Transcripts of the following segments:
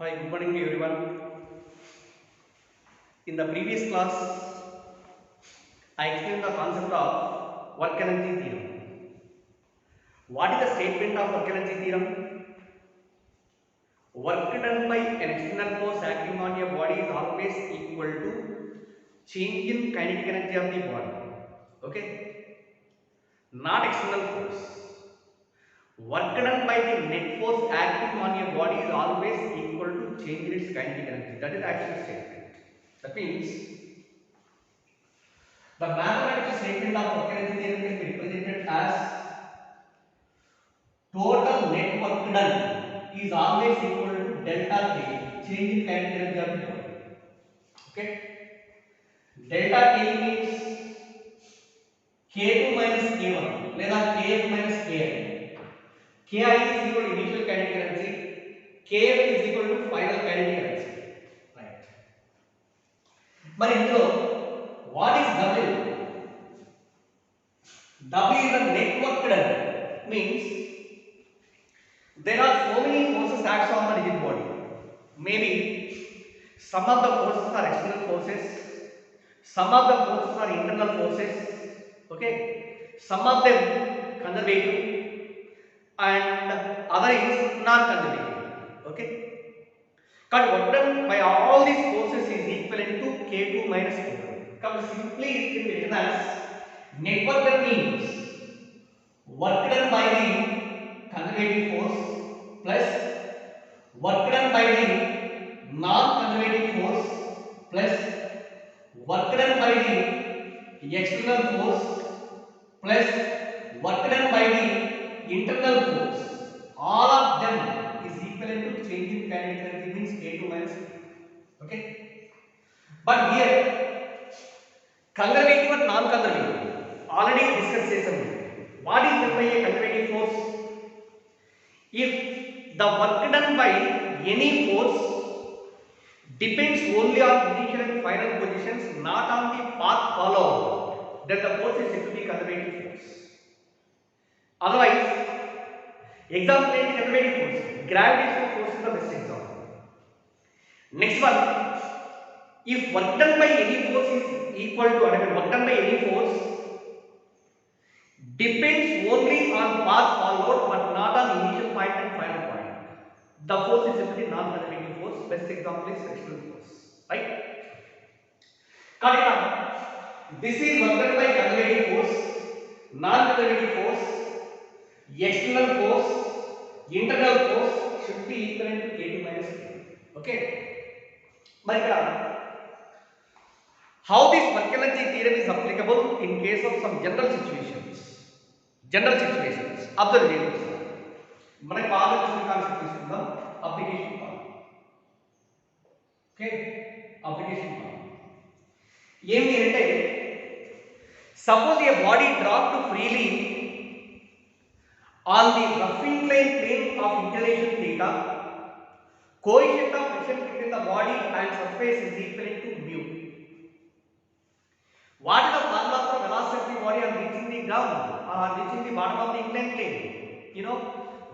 Hi, good morning everyone. In the previous class, I explained the concept of work energy theorem. What is the statement of work energy theorem? Work done by an external force acting on a body is always equal to change in kinetic energy of the body. Okay? Not external force. Work done by the net force acting on a body is always equal to change in its kinetic energy. That is the actual statement. That means the mathematical statement of work energy theorem can be represented as total net work done is always equal to delta K, change in kinetic energy of the body. Okay? Delta K means K2 minus K1 లేదా Kf minus Ki. Ki is equal to initial kinetic energy, Kf is equal to final kinetic energy. Right. మరి ఇందులో what is W? W is the net work done. Means there are so many forces acting on the rigid body. Maybe some of the forces are external forces, some of the forces are internal forces. Okay, some of them conservative and other is non-conservative. Okay, but work done by all these forces is equivalent to K2 minus K1. Come simply it can be written as net work done means work done by the conservative force plus work done by the non-conservative force plus work done by the external force plus work done by the internal force. All of them is equivalent to change in kinetic energy means K2 minus K. Okay. But here conservative and non-conservative already discussed చేసాము. What is meant by a conservative force? If the work done by any force depends only on initial and final positions, not on the path followed, then the force is said to be conservative force. Otherwise, example is conservative force. Gravitational force is the best example. Next one, if work done by any force is equal to, work done by any force depends only on path followed but not on initial point and final point, the force is simply non-conservative force. Best example is external force, right? Now, this is work done by conservative force, non-conservative force, external force, internal force should be equivalent to K2 minus K. Okay? But how this work energy theorem is applicable in case of some general situations? General situations. Observe చేయండి. మనకి బాగా తెలిసిన concept తీసుకుందాం, application part. Okay, application part ఏంటి అంటే, suppose A body dropped freely on the rough inclined plane of inclination theta, coefficient of friction between the body and surface is equivalent to mu. What is the formula for velocity of the body on reaching the ground or on reaching the bottom of the inclined plane? You know,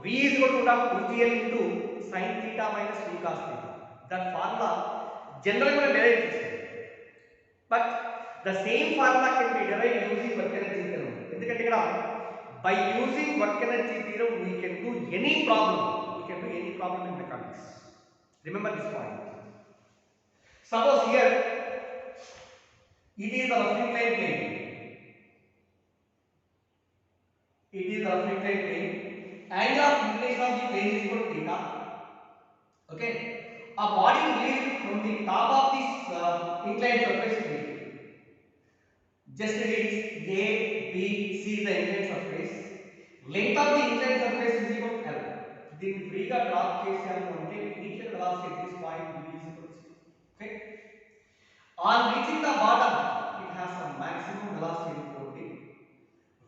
v is equal to 2gl into sin theta minus v cos theta. That formula generally we derive chestam, but the same formula can be derived using work energy theorem. Endukante ikkada by using work energy theorem we can do any problem. We can do any problem in mechanics. Remember this point. Suppose here it is the rough inclined plane. It is the rough inclined plane. Angle of inclination of the plane is equal to theta. Okay. A body released from the top of this inclined surface plane. Just reach A, B, C is the inclined surface. Length of the inclined surface is equal to L. దీన్ని ఫ్రీగా drop చేశాము అంటే initial velocity at this point v is equal to 0. Okay. On reaching the bottom, it has some maximum velocity అనుకోండి.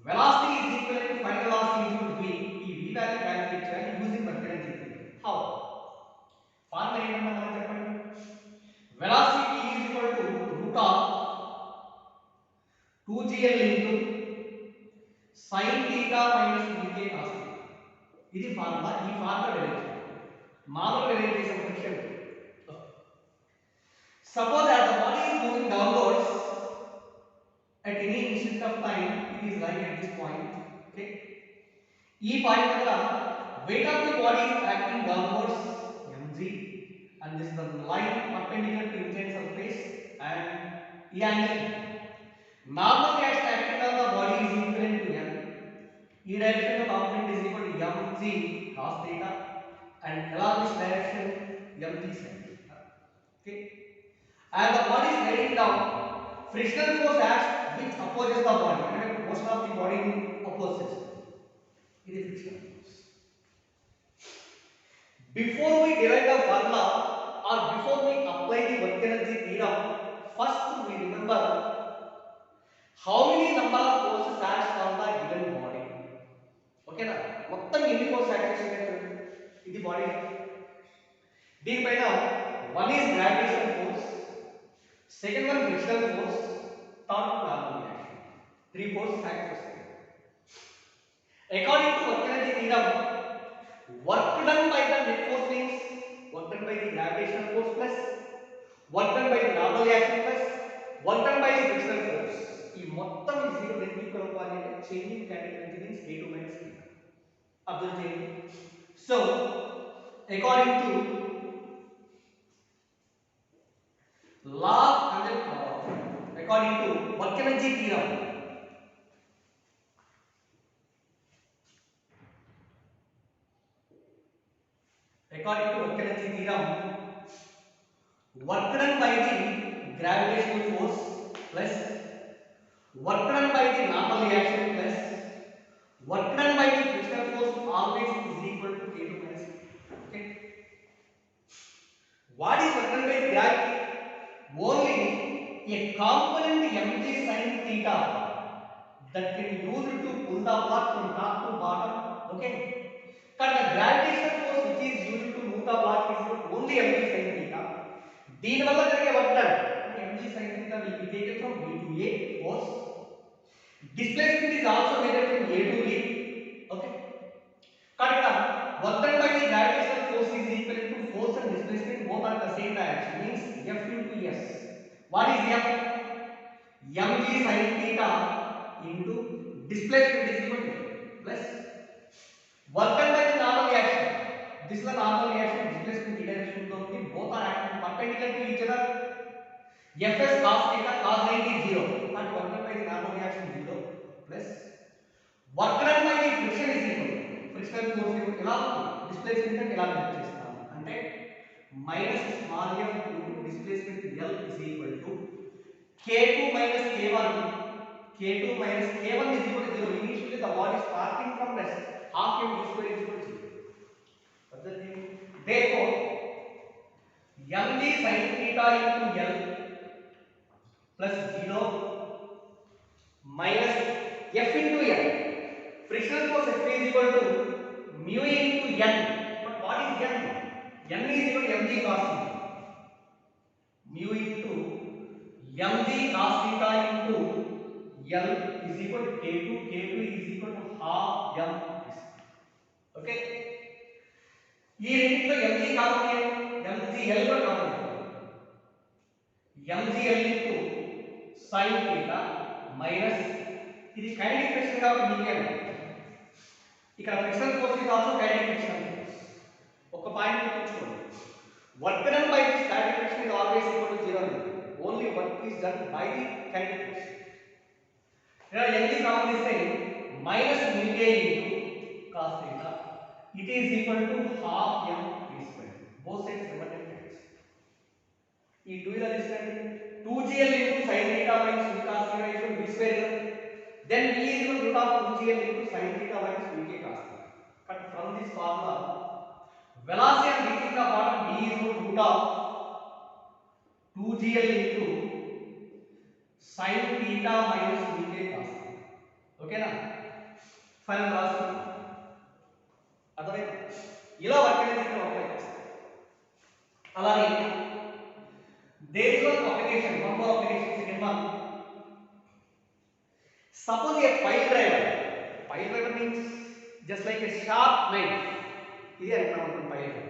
Velocity is equivalent to final velocity into v. ఈ v value calculate చేయాలి using work energy theorem. How? Formula ఏంటంటే మనం చెప్పండి. Velocity is equal to root of 2gl into sin theta minus vk cos theta. ఇది formula. ఈ formula derive చేయాలి. మామూలుగా derive చేసే friction Suppose as the body is moving downwards at any instant of time, it is lying at this point. Okay. E point దగ్గర weight of the body is acting downwards mg, and this is the line perpendicular to inclined surface, and E angle. Normal reaction acting on the body is equivalent to n. E direction the component is equal to mg cos theta, and along this direction mg sin theta. Okay. As the body is sliding down, frictional force acts which opposes the body. And motion of the body opposes. It is frictional force. Before we derive the formula or before we apply the work energy theorem, first we remember how many number of forces acts on the given body. Okay na? మొత్తం ఎన్ని force act చేసినట్టు ఇది body. దీనిపైన one is gravitational force, second one frictional force, third one normal reaction. Three forces act చేస్తాయి. According to work energy theorem, work done by the net force means work done by the gravitational force plus work done by the normal reaction plus work done by the frictional force. ఈ మొత్తం ఈ zero రెండింటి కలపాలి అంటే changing kinetic energy means k2 minus k1. Observe చేయండి. So according to law and according to work energy theorem, according to work energy theorem, work done by the gravitational force plus work done by the normal reaction plus work done by the frictional force always is equal to k2 minus k. Okay. What is work done by gravity? Only a component mg sin theta that can use it to pull the block from top to bottom. Okay. But the gravitational force which is used to move the block is only mg sin theta. దీని వల్ల జరిగే work done mg sin theta will be taken from b to a force. Displacement is also measured from a to b. Okay. But work done by the gravitational force is equal to force and displacement both are the same direction, means F into S. What is F? mg sin theta into displacement is equal to plus work done by the normal reaction. This is the normal reaction, displacement in direction only, both are acting perpendicular to each other. Fs cos theta cos 90 is 0, and work done by the normal reaction 0 plus work done by the friction is equal to frictional force ఎలా displacement అంటే ఎలా measure చేస్తాము అంటే minus small f into displacement L is equal to k2 minus k1. k2 minus k1 is equal to 0. Initially the body starting from rest, half m d square is equal to 0. Therefore mg sin theta into L plus 0 minus f into L. Frictional force F is equal to mu into n. But what is n? N is equal to mg cos theta. Mu into mg cos theta into L is equal to k2. k2 is equal to half m. Okay. ఈ రెండిట్లో mg కావాలి, mgl కూడా కావాలి. mgl into sin theta minus ఇది kinetic friction కాబట్టి మీకే ఇక్కడ frictional force is also kinetic friction force. ఒక పాయింట్ గుర్తుంచుకోండి, work done by this kinetic friction is always equal to 0. Only work is done by the kinetic friction. Here mg కావాలిస్తే minus mu k into cos theta, it is equal to half m v square. Both sides simultaneous. ఈ 2 ఇలా తీసుకోండి, 2gl into sin theta minus v cos theta is equal to v square. Then v is equal to root of 2gl into sin theta minus vk cos theta. But from this formula, velocity and reaching the bottom v is equal to root of 2gl into sin theta minus vk cos theta. Okay na? Final velocity. అర్థమైందా? ఇలా work అనేది ఇక్కడ apply చేస్తాం. అలాగే there is one application, one more application, second one. Suppose a pile driver means just like a sharp knife. ఇది అంటాం pile driver.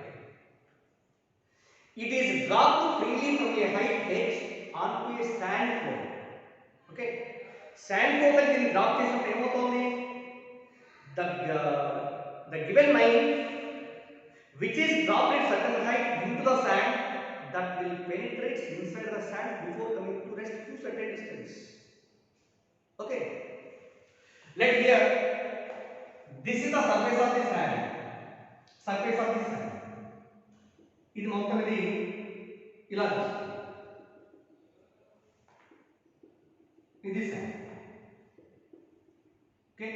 It is dropped freely from a a height h onto a sand floor. Okay, sand floor మీద దీన్ని drop చేసినప్పుడు ఏమవుతుంది? The given line which is dropped at certain height into the sand that will penetrate inside the sand before coming to rest to certain distance. Okay, let here this is the surface of the sand. ఇది మొత్తం ఇది ఇలా ఇది sand. Okay,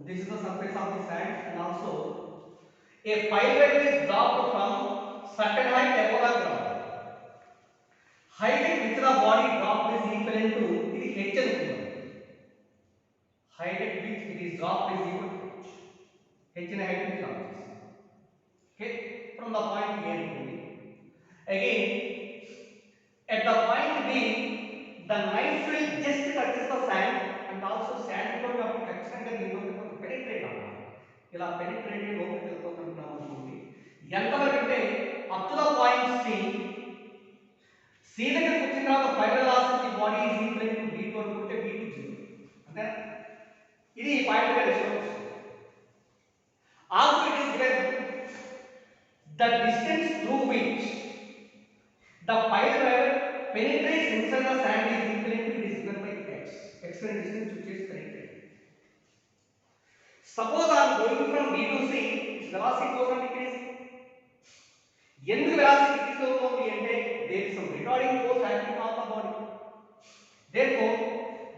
this is the surface of the sand, and also a pile driver is dropped from certain height above the ground. Height at which the body dropped is equivalent to ఇది h అనుకుందాం. Height at which it is dropped is equal to h in height is dropped. Okay, from the point A అనుకోండి. Again, at the point B, the knife will just touches the sand, and also sand కూడా కాబట్టి ఖచ్చితంగా దీనిలో penetrate అవ్వాలి. ఇలా penetrate లోపలికి వెళ్ళిపోతున్నాం అనుకోండి. ఎంతవరకు అంటే up to the point C దగ్గరికి వచ్చిన తర్వాత final velocity body is equal to v2 అనుకుంటే v2 0. అంటే ఇది పాయింట్ గా response. Also it is given the distance through which the pile driver penetrates inside the sand is equal to it is given by x. X is distance which is penetrated. Suppose I am going from B to C, its velocity goes on decreasing. ఎందుకు velocity decrease అవుతుంది అంటే there is some retarding force acting on the body. Therefore,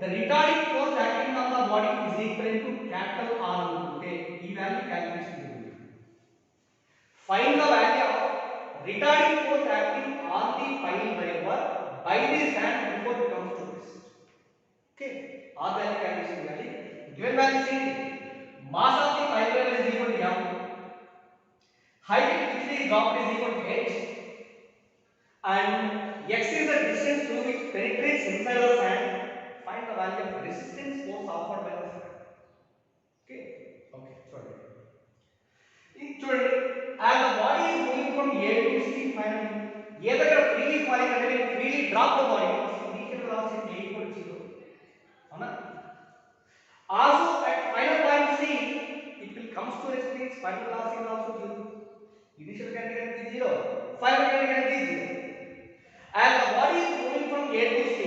the retarding force acting on the body is equal to capital R అనుకుంటే ఈ value calculation చేయండి. Find the value of retarding force acting on the pile driver by the sand before it comes to rest. Okay, R value calculation చేయాలి. Given value is mass of the pile driver is equal to m, height at which it is dropped is equal to h, and x is the distance through which penetrates inside the sand. Find the value of resistance force offered by the sand. Okay, చూడండి as the body is moving from A to C, finally A దగ్గర freely falling అంటే freely drop the body, initial velocity A equal to 0. అవునా? Also at final point C, it will comes to rest means final velocity is also 0. Initial can be 0, final can be 0. As the body is moving from A to C,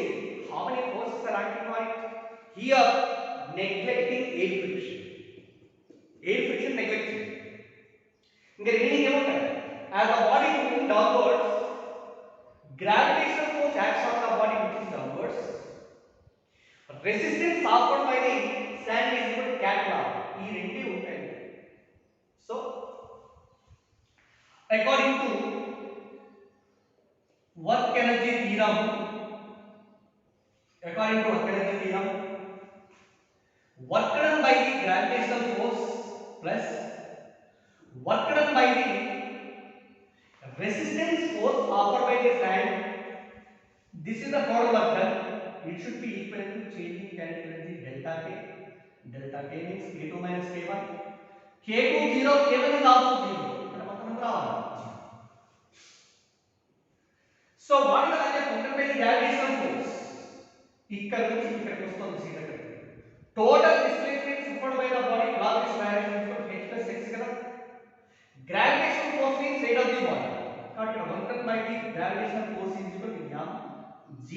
how many forces are acting on it? Here, neglecting air friction. Air friction neglecting. ఇంకా remaining ఏముంటాయి? As the body is moving downwards, gravitational force acts on the body which is downwards. Resistance offered by the sand is equal to capital R. ఈ రెండే ఉంటాయి. So, according to work energy theorem, work done by the gravitational force plus work done by the resistance force offered by the sand, this is the total work done. It should be equal to changing kinetic energy delta K. Delta K means K2 minus K1. K2 0, K1 is also 0. So what is the value of function by the gravitational force? ఇక్కడ నుంచి ఇక్కడికి వస్తుంది C దగ్గర. Total displacement suffered by the body along its direction is equal to h plus x కదా. Gravitational force means rate of the body. కాబట్టి function by the gravitational force is equal to m g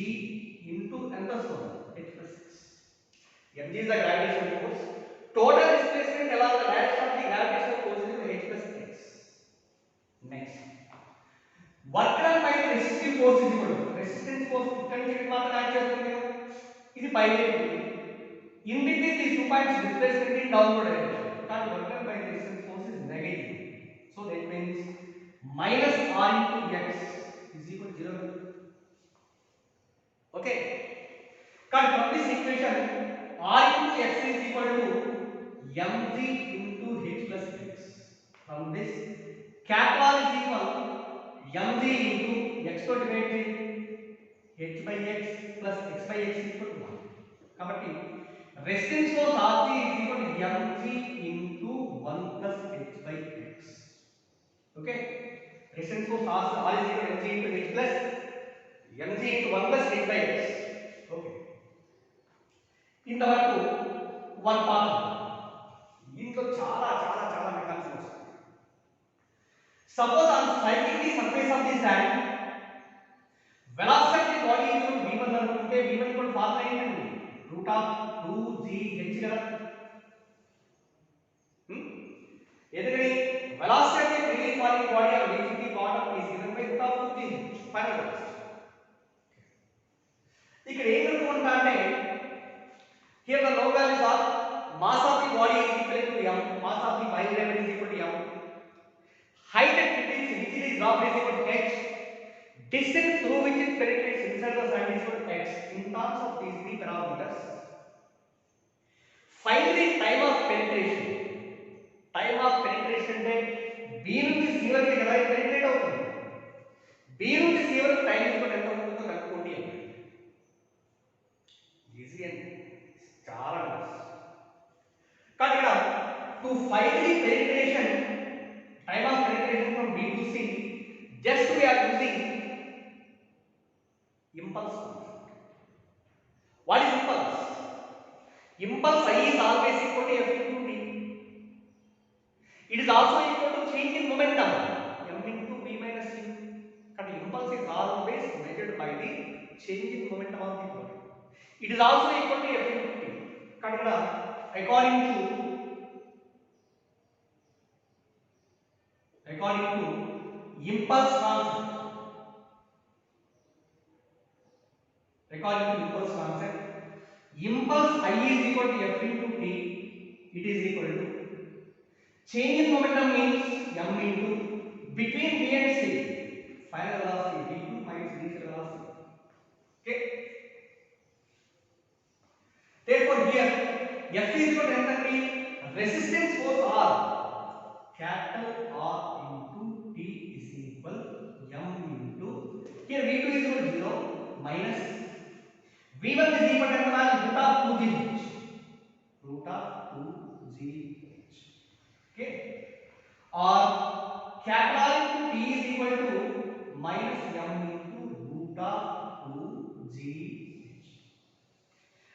into ఎంత వస్తుంది h plus x. mg is the gravitational force. Total displacement along the direction of the gravitational force is equal to h plus x. Next, work done by the resistive force is equal to resistance force ఇక్కడ నుంచి మాత్రం add చేస్తుంది కదా. ఇది పైకి in between these two points displacement in downward direction. But work done by the resistance force is negative. So that means minus r into x is equal to 0. Okay. But from this equation, r into x is equal to mg into h plus x. From this, capital R is equal mg into x to divide h by x plus x by x is equal to 1. కాబట్టి resistance force Rg is equal to mg into 1 plus h by x. resistance force R is equal to mg into h plus mg into 1 plus h by x. Okay. ఇంతవరకు one part. దీంట్లో చాలా చాలా చాలా mechanism వస్తుంది. Suppose on striking the surface of the sand velocity body equal v1 అనుకుంటే v1 equal formula ఏంటండి? Root of 2gh కదా. ఎందుకని velocity freely falling body or reaching the bottom is given by root of 2gh final velocity. ఇక్కడ ఏం అనుకుంటా అంటే here the known values are mass of the body is equal to m, mass of the body level is equal to m, height at which it is dropped is equal to h, distance through which it penetrates inside the sand is equal to x. In terms of these three parameters, find the time of penetration. Time of penetration అంటే b నుంచి c వరకు ఎలా penetrate అవుతుంది, b నుంచి c వరకు time తీసుకొని ఎంత ఉంటుందో కనుక్కోండి అంటే ఈజీ అండి, చాలా కానీ ఇక్కడ to find the penetration, time of penetration from b to c, just we are using impulse constant. What is impulse? Impulse I is always equal to f into t. It is also equal to change in momentum m into v minus u. But impulse is always measured by the change in momentum of the body. It is also equal to f into t. But here according to impulse concept, impulse I is equal to f into t. It is equal to change in momentum means m into between v and c, final velocity v2 minus initial velocity. Okay. Therefore here f is equal to enthalpy resistance force R, capital R into t is equal m into, here v2 is equal to 0 minus v1 is equal to root of 2gh, root of 2gh. Okay. Or capital R into t is equal to minus m into root of 2gh.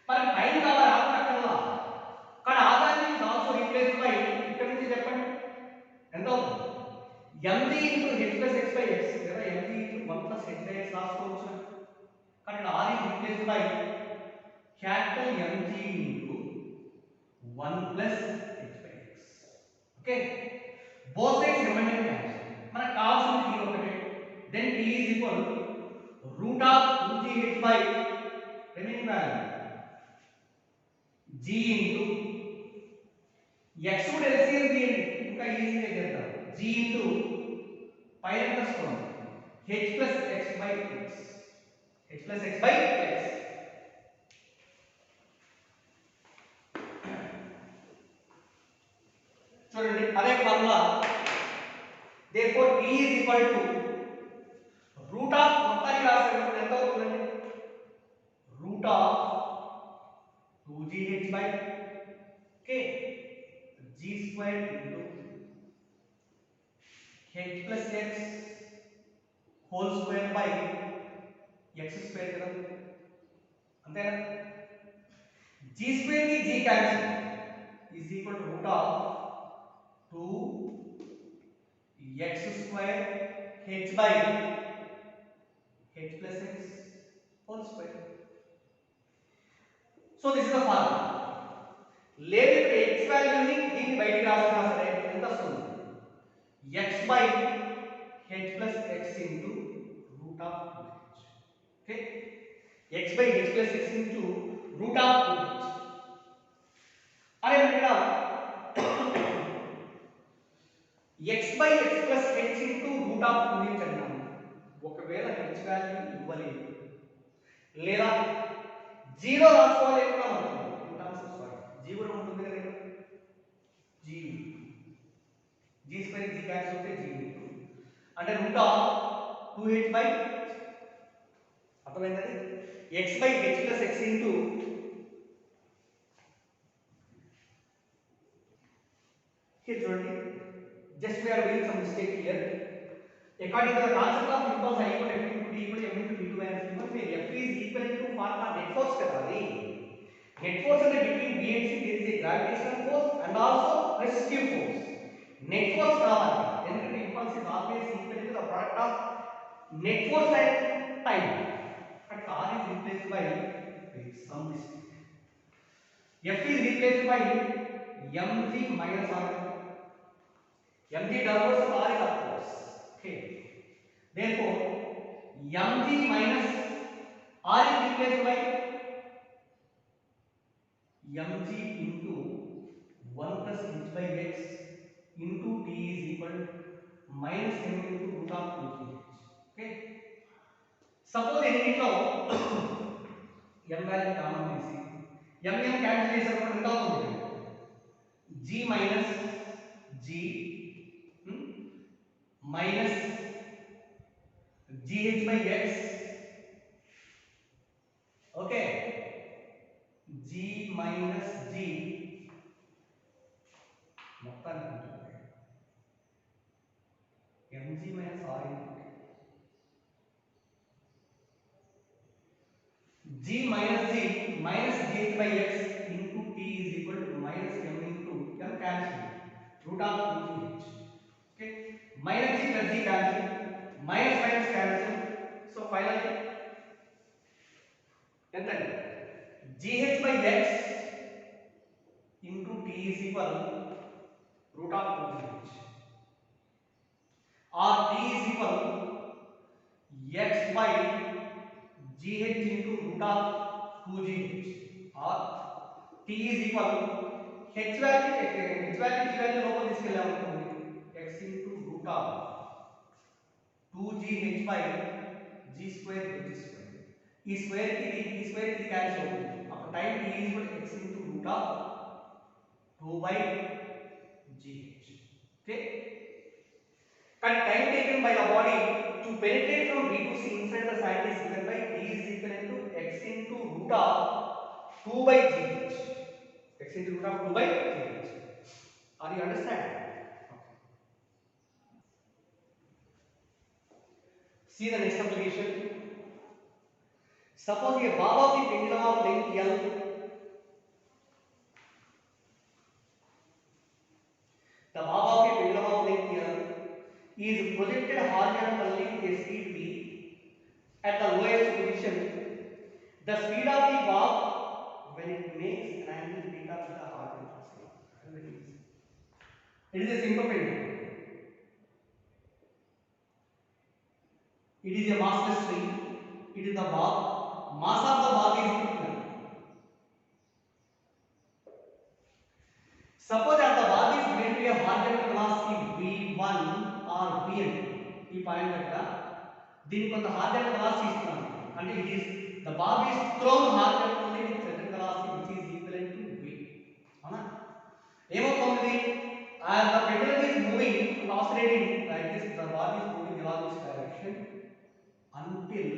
మరి time కావాలి ఆపక్కర్లా, కానీ ఆదాయం is also replaced by ఇక్కడ నుంచి చెప్పండి ఎంత అవుతుంది, mg into h plus x by x లేదా mg into 1 plus h by x రాసుకోవచ్చు. కానీ ఇక్కడ r is replaced by capital mg into 1 plus h by x. Okay, both sides remaining cancel, మనకు కావాల్సిన t ఒకటే, then t is equal root of 2gh by remaining value g into x would LCM తీయండి ఇంకా ఈజీగా చేద్దాం, g into పైన కలుసుకోండి h plus x by x, h plus x by x. చూడండి అదే formula. therefore t is equal to root of మొత్తాన్ని రాసేటప్పుడు ఎంత అవుతుందండి, root of 2gh by k g square into h plus x whole square by x square కదా, అంతేనా. g square కి g cancel is equal to root of 2 x square h by h plus x whole square. So this is the formula. లేదు ఇక్కడ x value ని దీన్ని బయటికి రాసుకున్నా సరే ఎంత వస్తుంది, x by h plus x into root of 2h. Okay, x by h plus x into root of 2h. అరే ఇక్కడ x by x plus h into root of 2h అన్నాము. ఒకవేళ h వాల్యూ ఇవ్వలేదు లేదా జీరో రాసుకోవాలి అనుకున్నాం అనుకోండి, g కూడా ఉంటుంది కదా ఇక్కడ, g స్క్వేర్ g క్యాన్సిల్ అవుతే g అంటే రూట్ ఆఫ్ 2h by అర్థమైందండి, x by h plus x into here చూడండి, just we are doing some mistake here, According to the concept of impulse I equal F into T equal M into V2 minus V1, where F is equal to formula net force kadali. Net force అంటే between B and C there is a gravitational force and also resistive force. Net force కావాలి ఎందుకంటే impulse is always equal to the product of net force and time. But R is replaced by some mistake. F is replaced by mg minus R. mg downwards and R is upwards. Okay. Therefore, mg minus R is replaced by mg into 1 plus h by x into t is equal minus m into root of 2gh. Okay. Suppose ఎన్నిట్లో m value common తీసి m cancel చేసినప్పుడు ఎంత అవుతుంది g minus g minus gh by x. Okay, g minus g మొత్తానికి ఉంటుంది mg minus r into g minus g minus gh by x into t is equal to minus m into m cancel root of 2gh. Okay, minus g plus g cancel, minus minus cancel, so finally ఎంత gh by x into t is equal root of 2gh, or t is equal x by gh into root of 2gh, or t is equal h value g value లోపల తీసుకెళ్ళామనుకోండి x into root of 2gh by g square h square. ఈ square కి ఈ square కి cancel అవుతుంది. అప్పుడు time t is equal to x into root of 2 by gh. Okay, and time taken by the body to penetrate from B to C inside the site is given by t is equal to x into root of 2 by gh. X into root of 2 by gh. Are you understand? Okay. See the next application. Suppose a bob of the pendulum of length L the bob of a pendulum of length L is projected horizontally with a speed v at the lowest position. The speed of the bob when it makes an angle theta with the horizontal. It is a simple pendulum. It is a massless string. It is the bob. Mass of the bob is equal. Suppose that the bob is given to a horizontal velocity v1 or vn. ఈ point దగ్గర దీనికి కొంత horizontal velocity ఇస్తున్నాను. అంటే it is the bob is thrown horizontally with certain velocity which is equivalent to v. అవునా? ఏమవుతుంది? As the pendulum is moving and oscillating like this, the bob is moving along this direction until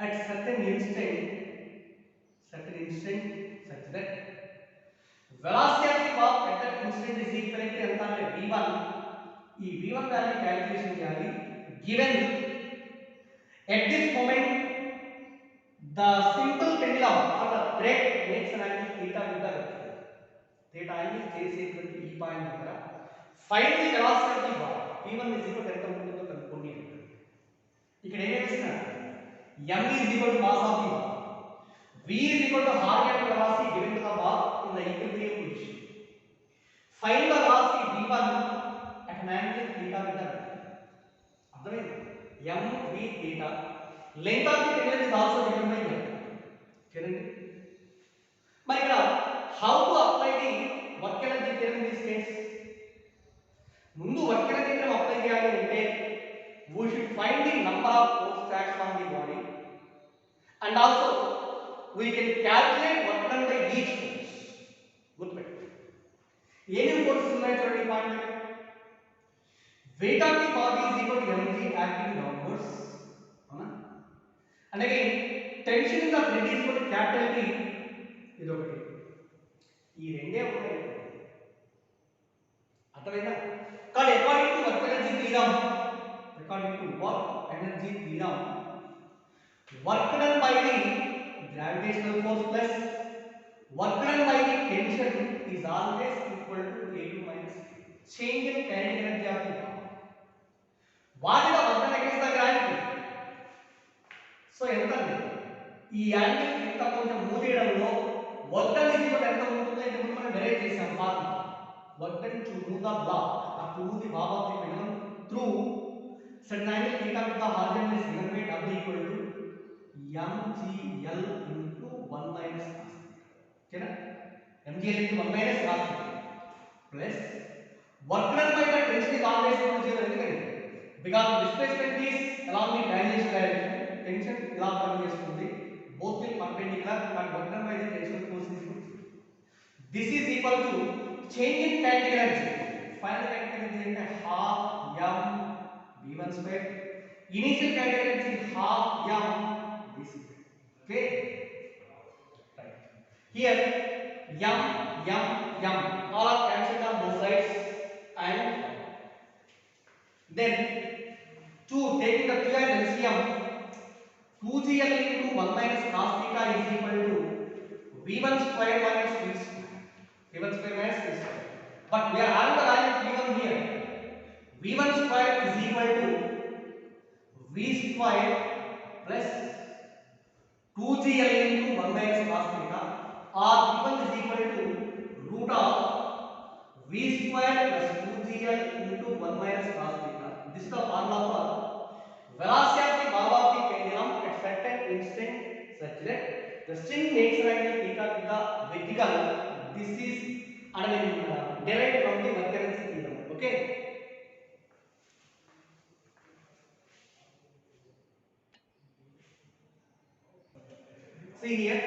at certain instant such that velocity of the bob at that instant is equivalent to ఎంత అంటే v1. ఈ v1 value calculation చేయాలి. Given at this moment the simple pendulum or the thread makes an angle theta with the vector. Theta angle చేసేటువంటి ఈ point దగ్గర find the velocity of the bob. v1 is equal to ఎంత ఉంటుందో కనుక్కోండి అంటారు. ఇక్కడ ఏం చేస్తున్నారు? m is equal to mass of the bob. v is equal to horizontal velocity given to the bob in the equilibrium position. Find the velocity v1 at an angle theta with the vector. అర్థమైంది? m v theta. Length of the pendulum is also given by m. చూడండి. మరి ఇక్కడ how to apply the work energy theorem in this case? ముందు work energy theorem apply చేయాలి అంటే we should find the number of forces acts on the body and also we can calculate work done by each force. గుర్తుపెట్టు. ఏమేమి forces ఉన్నాయి చూడండి point. weight of the body is equal to mg acting downwards. అవునా? And again tension in the thread is equal to capital T. ఇది ఒకటి. ఈ రెండే ఉన్నాయి. అర్థమైందా? కానీ according to work energy theorem according to work energy theorem, work done by the gravitational force plus work done by the tension is always equal to A2 minus K. Change in kinetic energy of the ball. What is the work done against the gravity? So ఎంతండి ఈ angle ఇంత కొంచెం move చేయడంలో work done is equal ఎంత ఉంటుందో ఇంతకు మనం derive చేసాం formula. Work done to move the block or to move the bob of the pendulum through certain angle theta with the horizontal is given by W equal to mgl into 1 minus cos theta. Okay, mgl into 1 minus cos theta plus work done by the tension is always equal to 0 ఎందుకంటే because displacement is along the tangential direction, tension ఇలా పనిచేస్తుంది, both will perpendicular but work done by the tension force is equal to 0. This is equal to change in kinetic energy. Final kinetic energy అంటే half m v1 square, initial kinetic energy half m v square. Okay, right here m all are cancelled on both sides, and then taking the pure LCM, 2gl into 1 minus cos theta is equal to v1 square minus v square. v1 square minus v square. But we are having the value of v1 here. v1 square is equal to v square plus 2gl into 1 minus cos theta, or v1 is equal to root of v square plus 2gl into 1 minus cos theta. This is the formula for velocity of the bob of the pendulum at certain instant such that the string makes an angle theta with the vertical. This is derived from the work energy theorem. Okay. See here,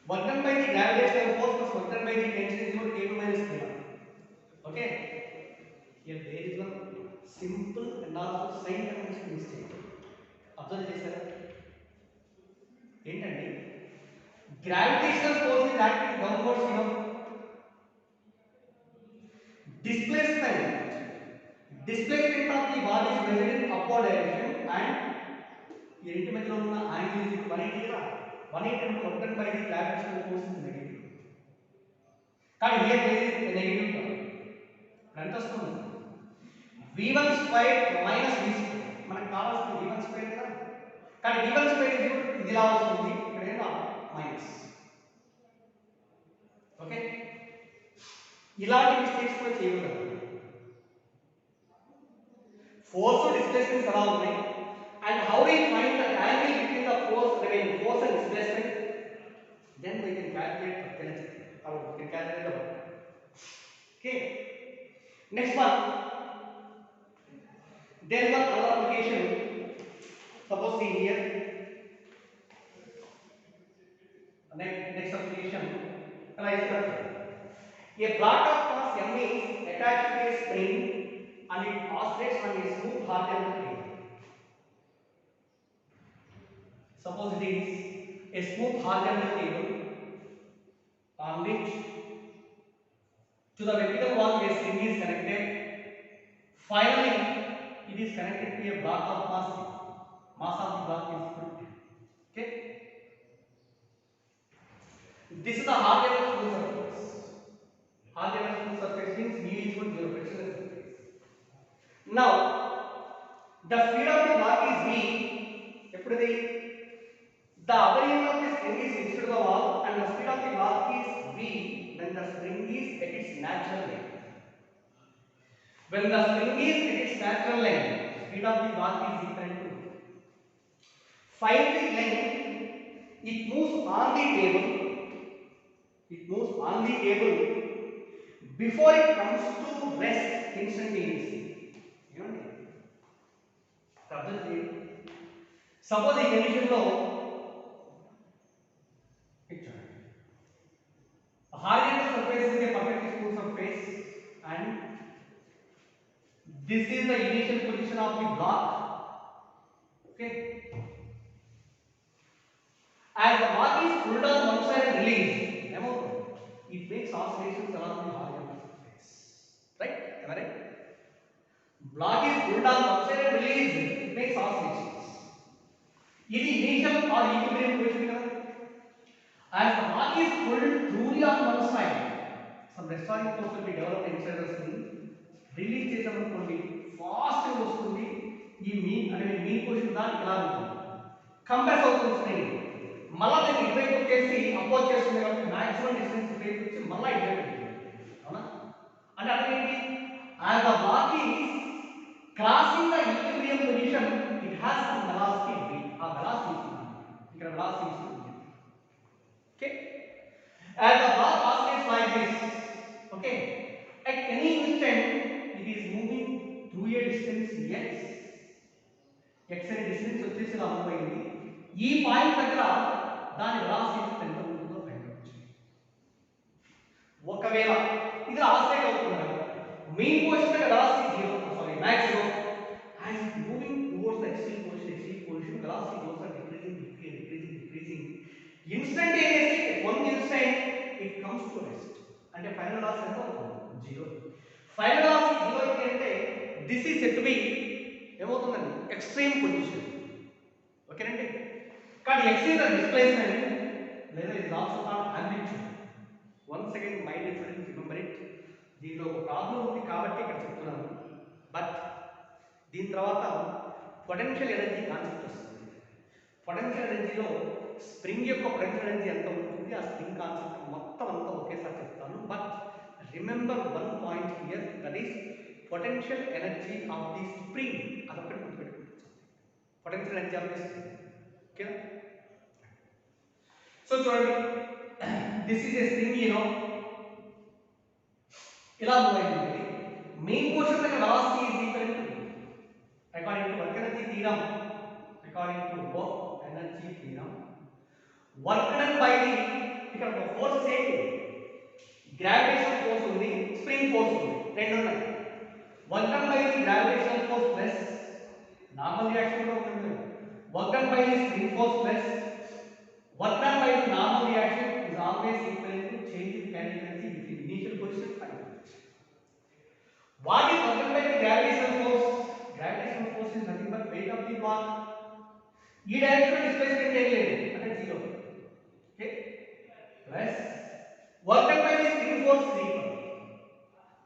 work done by the gravitational force plus work done by the tension is equal to K2 minus K1. Okay. Here there is one simple and also sign convention mistake. Observe చేశారా ఏంటండి, gravitational force is acting downwards, displacement of the body is measured in upward direction, and ఈ రెంటి మధ్యలో ఉన్న angle is 180 కదా, 180 అంటే work done by the gravitational force is negative. కానీ here there is a negative term. ఎంత వస్తుంది, v1 square minus v square. మనకు కావాల్సింది v1 square కదా, కానీ v1 square ఇది ఇలా వస్తుంది, ఇక్కడ ఏంటో మైనస్. ఓకే, ఇలాంటి మిస్టేక్స్ కూడా చేయకూడదు. ఫోర్స్ డిస్ప్లేస్మెంట్ ఎలా ఉన్నాయి, and how do you find the angle between the force and displacement? Then we can calculate the energy, or we can calculate the work. Okay, next one, there is one other application. Suppose see here, next application, a block of mass m is attached to a spring and it oscillates on a smooth horizontal plane. Suppose it is a smooth horizontal table on which to the vertical wall a string is connected. Finally, it is connected to a block of mass. Mass of the block is equal to 10. Okay. This is the horizontal smooth surface. Horizontal smooth surface means mu is equal to 0, frictionless surface. Now, the speed of the block is v. The other end of the string is fixed to the wall and the speed of the block is v when the spring is at its natural length. When the spring is at its natural length, speed of the block is equal to, find the length, it moves on the table. Before it comes to rest instantaneously. Suppose the condition లో a horizontal surface is a perfectly smooth surface and this is the initial position of the block. Okay, as the block is pulled on one side and released, it makes oscillations along the horizontal surface. Right? Am I right? Block is pulled on one side and increases, it makes oscillations. ఇది initial or equilibrium position కదా. As the rock is pulled truly on one side, some restoring force will be developed inside the spring. Release చేసామనుకోండి fast గా వస్తుంది. ఈ mean అనేది mean position దానికి ఇలా ఉంటుంది, కంప్రెస్ అవుతుంది స్ప్రింగ్. మళ్ళీ దాన్ని ఇటువైపు వచ్చేసి అపోజ్ చేస్తుంది కాబట్టి మాక్సిమం డిస్టెన్స్ ఇటువైపు వచ్చి మళ్ళీ ఇటువైపు వెళ్తుంది. అవునా? అంటే అర్థం ఏంటి? As the block is crossing the equilibrium position, it has some velocity v. ఆ వెలాసిటీ ఇక్కడ వెలాసిటీ ఇస్తుంది. Okay, as the block oscillates like this. Okay, at any instant it is moving through a distance x. x అనే distance వచ్చేసి ఇలా move అయింది. ఈ point దగ్గర దాని వెలాసిటీ ఎంత ఉంటుందో ఫైండ్ అవుట్ చేయండి. ఒకవేళ ఇది ఆసిలేట్ అవుతుంది, మెయిన్ పొజిషన్ దగ్గర velocity 0, sorry max 0, as it moving towards the extreme position velocity goes on decreasing. Instantaneously at one instant it comes to rest. అంటే ఫైనల్ వెలాసిటీ ఎంత అవుతుంది? 0. ఫైనల్ వెలాసిటీ 0 అయితే అంటే this is set to be ఏమవుతుందండి? Extreme position. ఓకేనండి? కానీ x is the displacement లేదా it also called amplitude. Once again my dear students, remember it. దీనిలో ఒక ప్రాబ్లం ఉంది కాబట్టి ఇక్కడ చెప్తున్నాను. బట్ దీని తర్వాత పొటెన్షియల్ ఎనర్జీ కాన్సెప్ట్ వస్తుంది. పొటెన్షియల్ ఎనర్జీలో స్ప్రింగ్ యొక్క పొటెన్షియల్ ఎనర్జీ ఎంత ఉంటుంది, ఆ స్ప్రింగ్ కాన్సెప్ట్ మొత్తం అంతా ఒకేసారి చెప్తాను. But remember one point here, that is potential energy of the spring. అదొకటి గుర్తుపెట్టుకుంటుంది. Potential energy of the spring. ఓకేనా? సో చూడండి, దిస్ ఈజ్ ఏ స్ప్రింగ్, ఇలా మూవ్ అయింది. మెయిన్ పోర్షన్ దగ్గర velocity is equal to, according to work energy theorem, work done by the, ఇక్కడ ఒక force ఏంటి? గ్రావిటేషనల్ ఫోర్స్ ఉంది, స్ప్రింగ్ ఫోర్స్ ఉంది, రెండు ఉన్నాయి. Work done by the gravitational force plus normal reaction కూడా ఉంటుంది. Work done by the spring force plus work done by the normal reaction is always equal to change in kinetic energy between initial position and final position. What is work done by the gravitational force? Gravitational force is nothing but weight of the block. ఈ direction displacement ఏం లేదు అంటే 0. Okay, plus work done by the spring force is equal.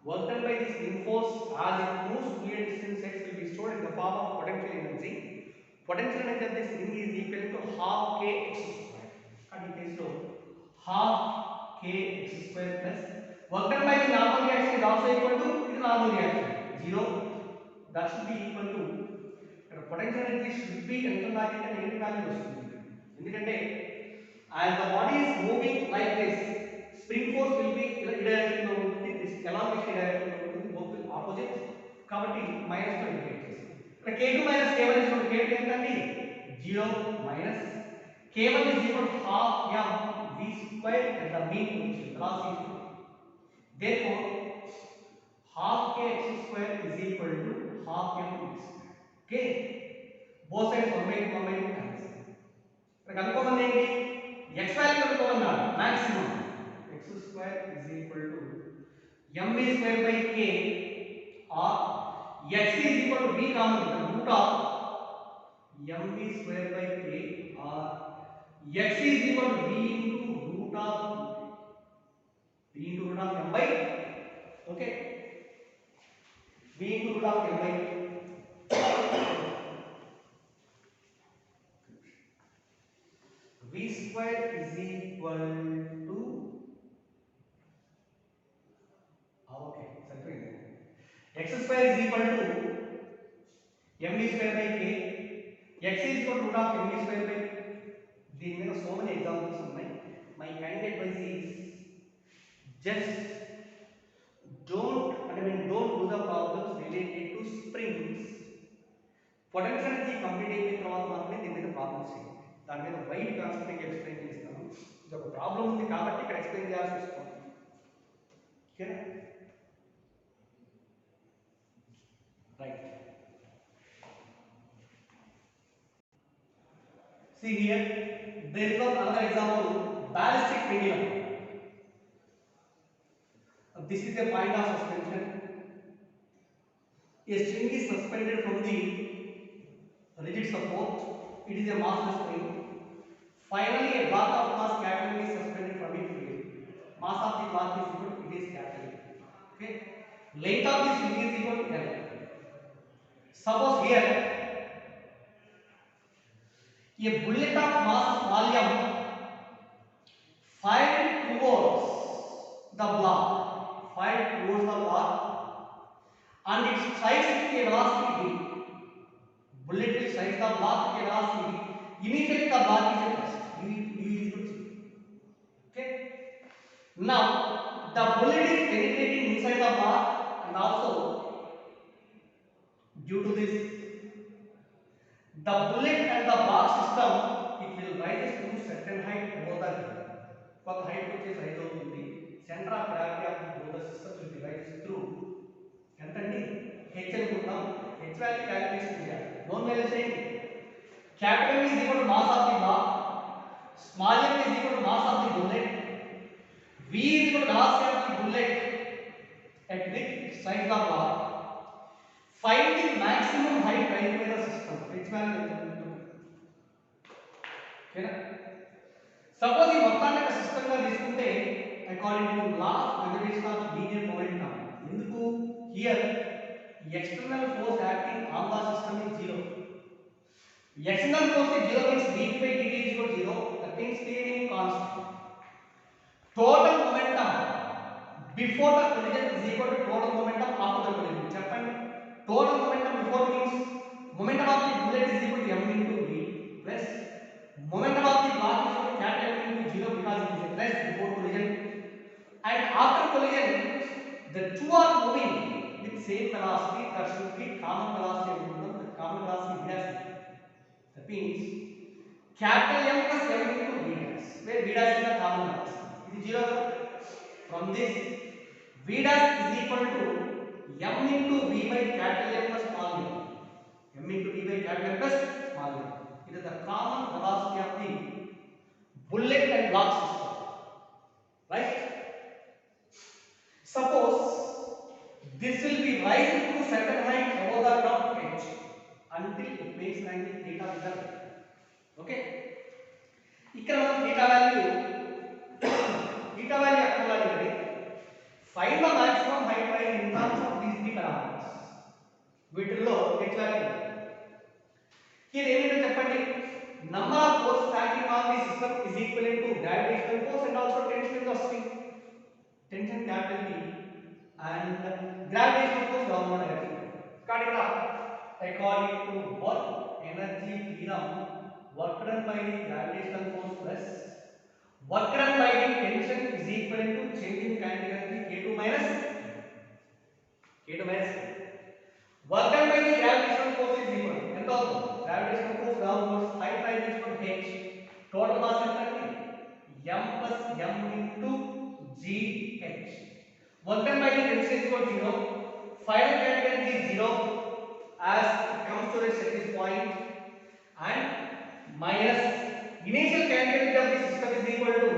Work done by the spring force as it moves through a distance x will be stored in the form of potential energy. Potential energy of the spring is equal to half k x square. And in case of half k x square plus work done by the normal reaction is also equal to the normal reaction 0. That should be equal to potential energy should be ఎంత దాకా negative value వస్తుంది. ఎందుకంటే as the body is moving like this, spring force will be in direction లో ఉంటుంది, this elongation direction లో ఉంటుంది, both will opposite. కాబట్టి minus తో ఇండికేట్ చేస్తాం. ఇక్కడ k2 minus k1 is equal to k2 ఎంతండి? 0 minus k1 is equal to half m v square at the mean position velocity. Therefore half k x square is equal to half m v square. Okay, both sides 1/2 cancel. ఇక్కడ కనుక్కోమని ఏంటి? x value కనుక్కోమన్నాడు, maximum x square is equal to mv square by k, or x is equal to v common root of mv square by k, or x is equal to v into root of m by, okay, v into root of m by v square is equal to, okay, సరిపోయింది. x square is equal to mv square by k, x is equal to root of mv square by, దీని మీద so many examples ఉన్నాయి. My kind advice is just don't do the problems related to springs. Potential energy complete అయిపోయిన తర్వాత మాత్రమే దీని మీద problems చేయండి. దాని మీద వైడ్ కాన్సెప్ట్ ఎక్స్ప్లెయిన్ చేస్తాను. ఇది ఒక ప్రాబ్లం ఉంది కాబట్టి ఇక్కడ ఎక్స్ప్లెయిన్ చేయాల్సి వస్తుంది. ఓకేనా? Right. See here, there is another example, ballistic pendulum. This is a point of suspension. A string is suspended from the rigid support. It is a massless spring. Finally, a block of mass capital is suspended from its field. Mass of the block is equal to it is capital. Okay. Length of this string is equal to L. Suppose here a bullet of mass small m fired towards the block, and it strikes it with a velocity v. Bullet will strike the block with a velocity v. Immediately the block is at rest. U is equal to 0. Okay. Now the bullet is penetrating inside the block, and also due to this, the bullet and the block system, it will rise to certain height over the ground. What height which is rise over the center of gravity of both the systems will be rise through. ఎంతండి h అనుకుందాం. h value calculation చేయాలి. Known values ఏంటి? Capital is equal to mass of the block, small m is equal to mass of the bullet, v is equal to velocity of the bullet at which it strikes the block. Find the maximum height raised by the system. H value ఎంత? ఓకేనా? Suppose ఈ మొత్తాన్ని ఒక system గా తీసుకుంటే according to law of conservation of linear momentum, ఎందుకు here external force acting on the system is 0. External force is 0 means dp by dt is equal to 0. That means speed in constant. Total momentum before the collision is equal to total momentum after the collision. చెప్పండి. Total momentum before means momentum of the bullet is equal to m into v plus momentum of the block is equal to capital M into 0 because it is at rest before collision, and after collision the two are moving with same velocity. That should be common velocity. The common velocity v dash. That means capital M plus m into v dash, where v dash is the common velocity. It is 0. From this, v dash is equal to m into v by capital M plus small m. M into v by capital M plus small m. It is the common velocity of the bullet and block system. Right? Suppose this will be rising to certain height above the ground h until it makes an angle theta with the right. Okay? ఇక్కడ మనం theta value అక్కర్లేదు. Find the maximum height rise in terms of these three parameters. వీటిల్లో h value here ఏమిటో చెప్పండి. Number of forces acting on the system is equivalent to gravitational force and also tension in the string. Tension capital T and gravitational force downward energy. Kadira according to work energy freedom, work done by the gravitational force plus work done by the tension is equivalent to change in kinetic energy K2 minus work done by the gravitational force is equal to ఎంత అవుతుంది? Gravitational force downwards height rise is equal to h, total mass ఎంత అంటే m plus m into g h. Work done by the tension is equal to 0. Final kinetic energy is 0 as it comes to rest at this point, and minus initial kinetic energy of the system is equal to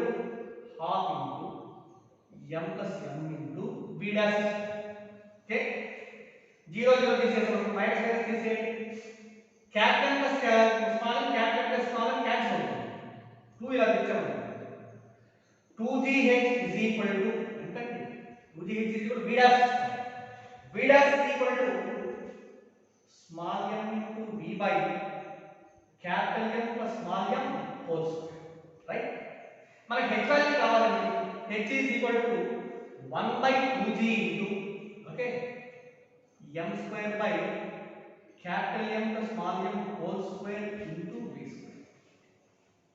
half into m plus m into v dash. Okay, 0 తీసేసాం, minus minus తీసేయండి. Capital plus small m, capital plus small m cancel అవుతుంది. 2 ఇలా తెచ్చాము. 2gh is equal to ఎంతండి? 2gh is equal to v dash. V dash is equal to small m into v by capital M plus small m whole square. Right? మనకి h value కావాలండి. h is equal to 1 by 2g into okay m square by capital M plus small m whole square into v square.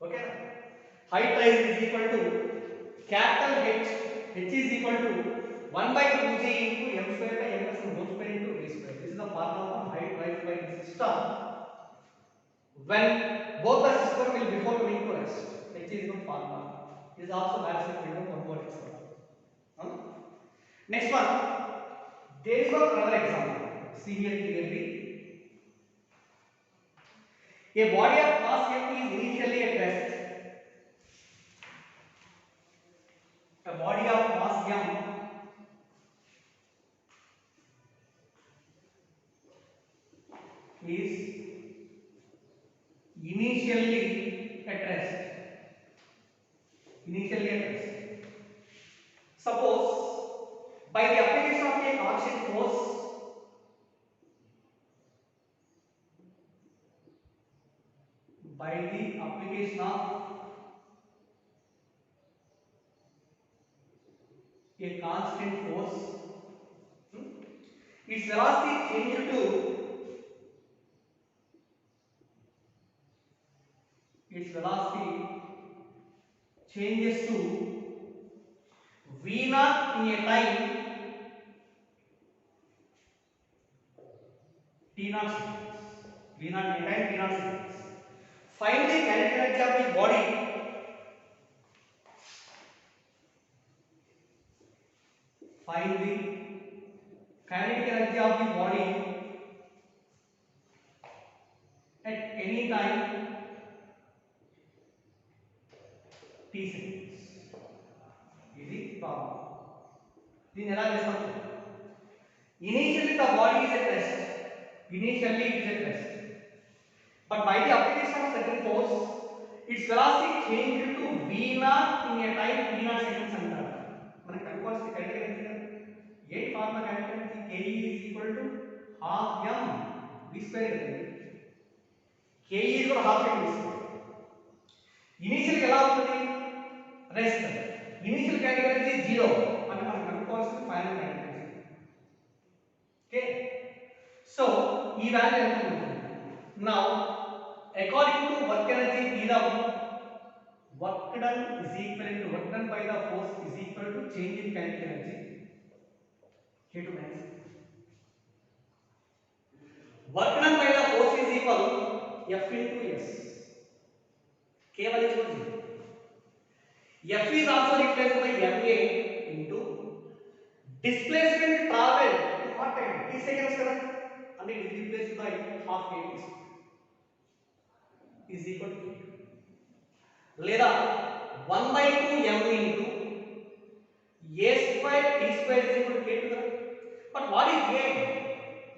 Okay? Height rise is equal to capital H is equal to 1 by 2g into m square by m plus m whole square into v square. This is the formula for height rise by the system when both the system will before coming to rest. H is the formula. This is also Maxwell freedom one more example. Next one, there is one another example. See here clearly. A body of mass m is initially at rest. A body of mass m is initially at rest. Initially at rest. Suppose by the application of a constant force, by the application of a constant force, its velocity changes to v naught in a time t naught seconds. V naught in a time t naught seconds. Find the kinetic energy of the body at any time t seconds. ఇది problem. దీన్ని ఎలా చేస్తాం? Initially the body is at rest. Initially it is at rest. But by the application of certain force, its velocity changes to v naught in a time t naught seconds అంటారు. మనకు కనుక్కోవాల్సిన kinetic energy కదా. ఏ formula kinetic energy k is equal to half m v square కదా. k is equal to half m v square. Initially ఎలా ఉంటుంది? Rest. Initial kinetic energy is 0 అంటే మనకు కనుక్కోవాల్సిన final kinetic energy. Okay, so ఈ value ఎంత ఉంటుంది? Now according to work energy theorem, work done is equivalent to work done by the force is equal to change in kinetic energy k to minus. Work done by the force is equal F into S. K value is equal to 0. F is also replaced by ma into displacement traveled in what time? T seconds kada, and it is replaced by half k is equal to k. లేదా 1 by 2 m into a square t square is equal to k కదా. But what is a?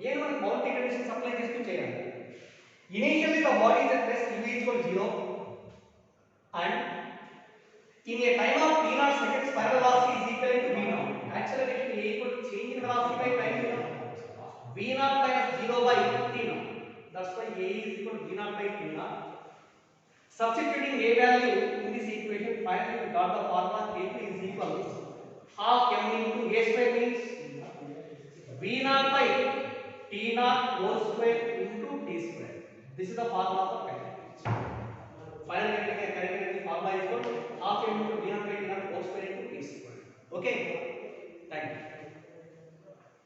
A ను మనం boundary conditions apply చేస్తూ చేయాలి. Initially the body is at rest, v is equal to 0 and in a time of t naught seconds final velocity is equal to v naught. Acceleration a equal to change in velocity by time t naught. V naught minus 0 by t naught. That's why a is equal to v naught by t naught. Substituting a value in this equation, finally we got the formula k2 is equal to half m into a square means v naught by t naught whole square into t square. This is the formula for kinetic energy. Final kinetic energy formula is equal to half m into v naught by t naught whole square into t square. Okay.